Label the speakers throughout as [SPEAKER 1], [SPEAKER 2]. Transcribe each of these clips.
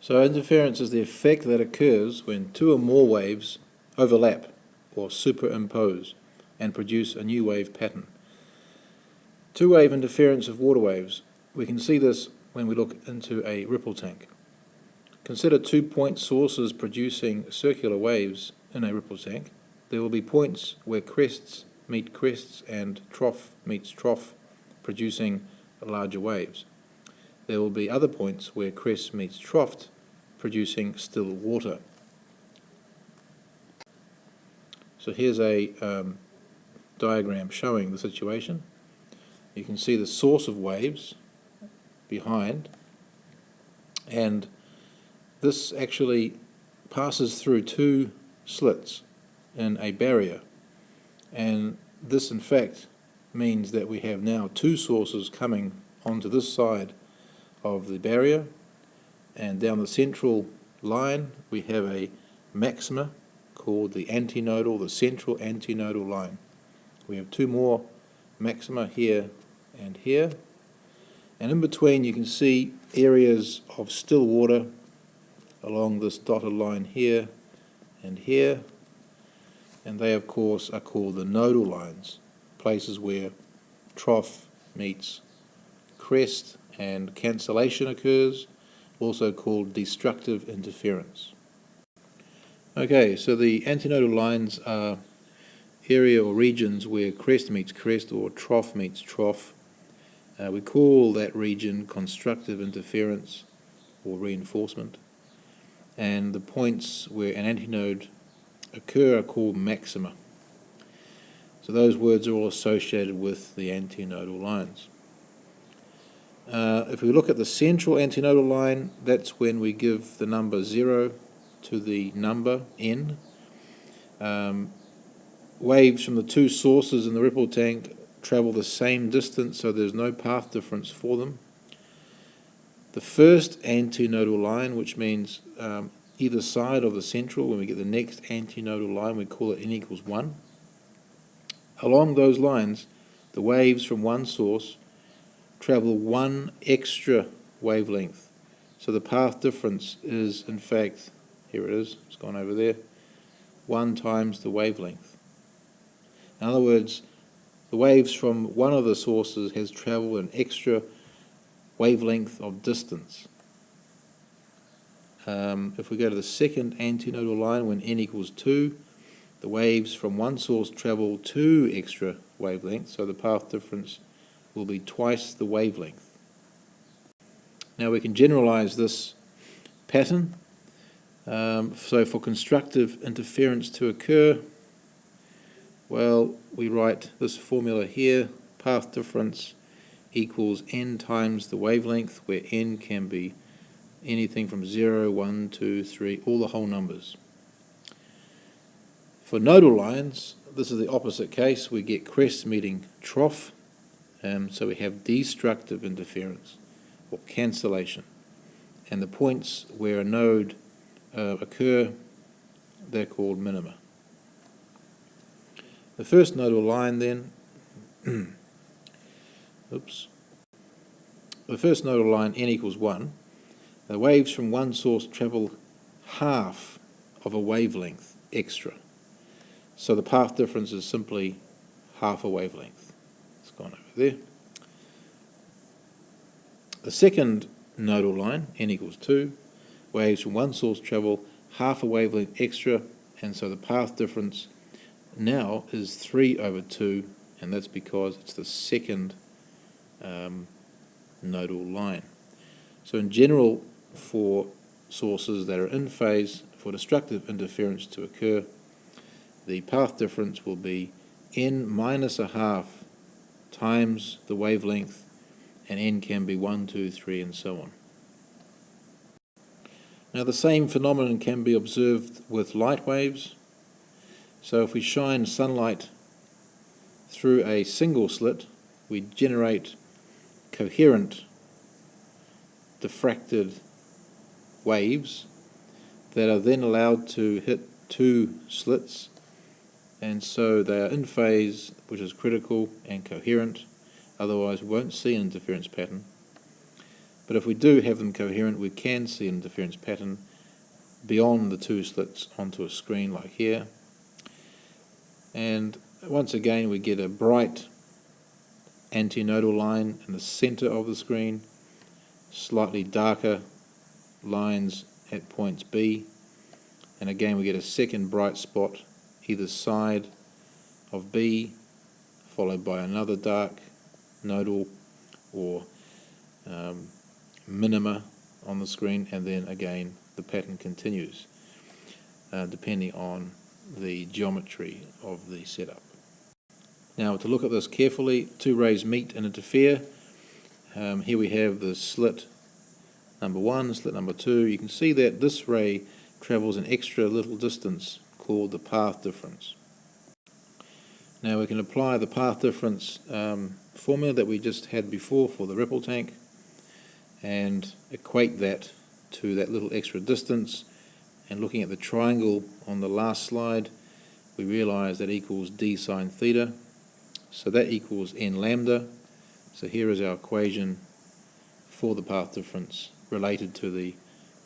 [SPEAKER 1] So interference is the effect that occurs when two or more waves overlap or superimpose and produce a new wave pattern. Two-wave interference of water waves. We can see this when we look into a ripple tank. Consider 2-point sources producing circular waves in a ripple tank. There will be points where crests meet crests and trough meets trough, producing larger waves. There will be other points where crest meets trough, producing still water. So here's a diagram showing the situation. You can see the source of waves behind, and this actually passes through two slits in a barrier, and this in fact means that we have now two sources coming onto this side of the barrier, and down the central line we have a maxima called the antinodal, the central antinodal line. We have two more maxima here and here, and in between you can see areas of still water along this dotted line here and here, and they of course are called the nodal lines, places where trough meets crest and cancellation occurs, also called destructive interference. Okay, so the antinodal lines are area or regions where crest meets crest or trough meets trough. We call that region constructive interference or reinforcement, and the points where an antinode occur are called maxima. So those words are all associated with the antinodal lines. If we look at the central antinodal line, that's when we give the number 0 to the number n. Waves from the two sources in the ripple tank travel the same distance, so there's no path difference for them. The first antinodal line, which means either side of the central, when we get the next antinodal line, we call it n equals 1. Along those lines, the waves from one source travel one extra wavelength. So the path difference is, in fact, here it is, it's gone over there, 1 times the wavelength. In other words, the waves from one of the sources has travelled an extra wavelength of distance. If we go to the second antinodal line, when n equals 2, the waves from one source travel 2 extra wavelengths, so the path difference will be twice the wavelength. Now we can generalize this pattern. So for constructive interference to occur, well, we write this formula here: path difference equals n times the wavelength, where n can be anything from 0, 1, 2, 3, all the whole numbers. For nodal lines, this is the opposite case. We get crest meeting trough, so we have destructive interference or cancellation. And the points where a node occur, they're called minima. The first nodal line then, the first nodal line, n equals 1, the waves from one source travel half of a wavelength extra. So the path difference is simply half a wavelength. It's gone over there. The second nodal line, n equals 2, waves from one source travel half a wavelength extra, and so the path difference now is 3 over 2, and that's because it's the second nodal line. So in general, for sources that are in phase, for destructive interference to occur, the path difference will be n minus a half times the wavelength, and n can be 1, 2, 3, and so on. Now the same phenomenon can be observed with light waves. So if we shine sunlight through a single slit, we generate coherent diffracted waves that are then allowed to hit two slits, and so they are in phase, which is critical, and coherent, otherwise we won't see an interference pattern. But if we do have them coherent, we can see an interference pattern beyond the two slits onto a screen like here. And once again we get a bright antinodal line in the center of the screen, slightly darker lines at points B, and again we get a second bright spot either side of B, followed by another dark nodal or minima on the screen, and then again the pattern continues depending on the geometry of the setup. Now, to look at this carefully, two rays meet and interfere. Here we have the slit number 1, slit number 2. You can see that this ray travels an extra little distance called the path difference. Now we can apply the path difference formula that we just had before for the ripple tank and equate that to that little extra distance. And looking at the triangle on the last slide, we realize that equals d sine theta. So that equals n lambda. So here is our equation for the path difference related to the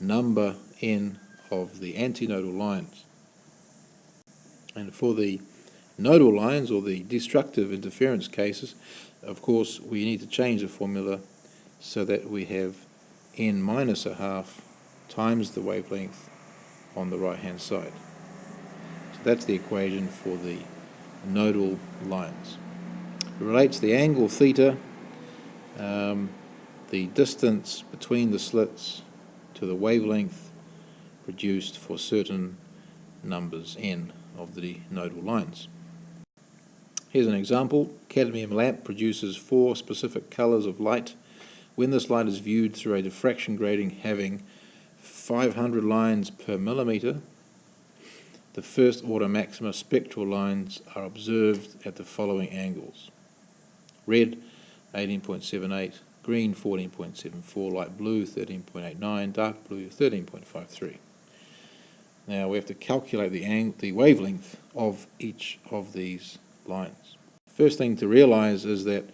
[SPEAKER 1] number n of the antinodal lines. And for the nodal lines, or the destructive interference cases, of course we need to change the formula so that we have n minus a half times the wavelength on the right hand side. So that's the equation for the nodal lines. It relates the angle theta, the distance between the slits, to the wavelength produced for certain numbers n of the nodal lines. Here's an example. Cadmium lamp produces 4 specific colors of light. When this light is viewed through a diffraction grating having 500 lines per millimeter, the first order maxima spectral lines are observed at the following angles: red 18.78, green 14.74, light blue 13.89, dark blue 13.53. Now we have to calculate the wavelength of each of these lines. First thing to realize is that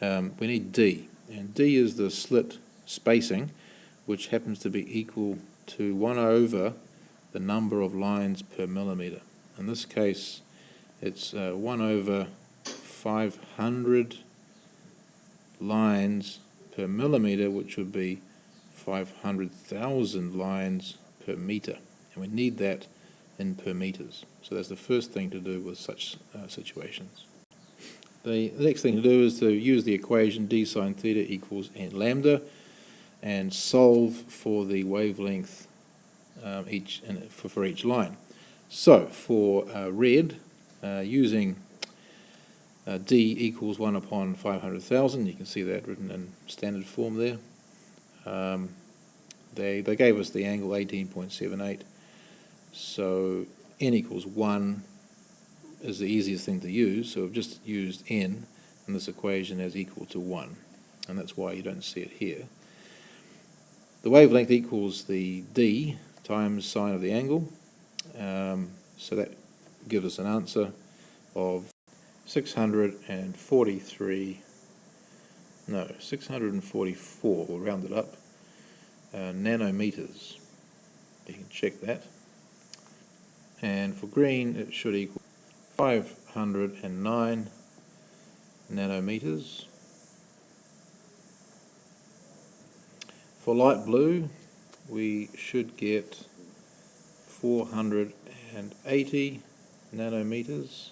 [SPEAKER 1] we need D, and D is the slit spacing, which happens to be equal to 1 over the number of lines per millimeter. In this case it's 1 over 500 lines per millimeter, which would be 500,000 lines per meter, and we need that in per meters. So that's the first thing to do with such situations. The next thing to do is to use the equation d sine theta equals n lambda and solve for the wavelength for each line. So for red, using d equals 1 upon 500,000, you can see that written in standard form there. They gave us the angle 18.78, so n equals 1 is the easiest thing to use, so we've just used n in this equation as equal to 1, and that's why you don't see it here. The wavelength equals the d times sine of the angle, so that gives us an answer of 644, we'll round it up, nanometers. You can check that. And for green it should equal 509 nanometers. For light blue we should get 480 nanometers,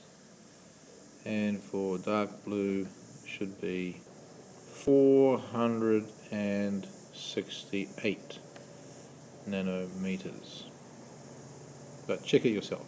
[SPEAKER 1] and for dark blue should be 468 nanometers. But check it yourself.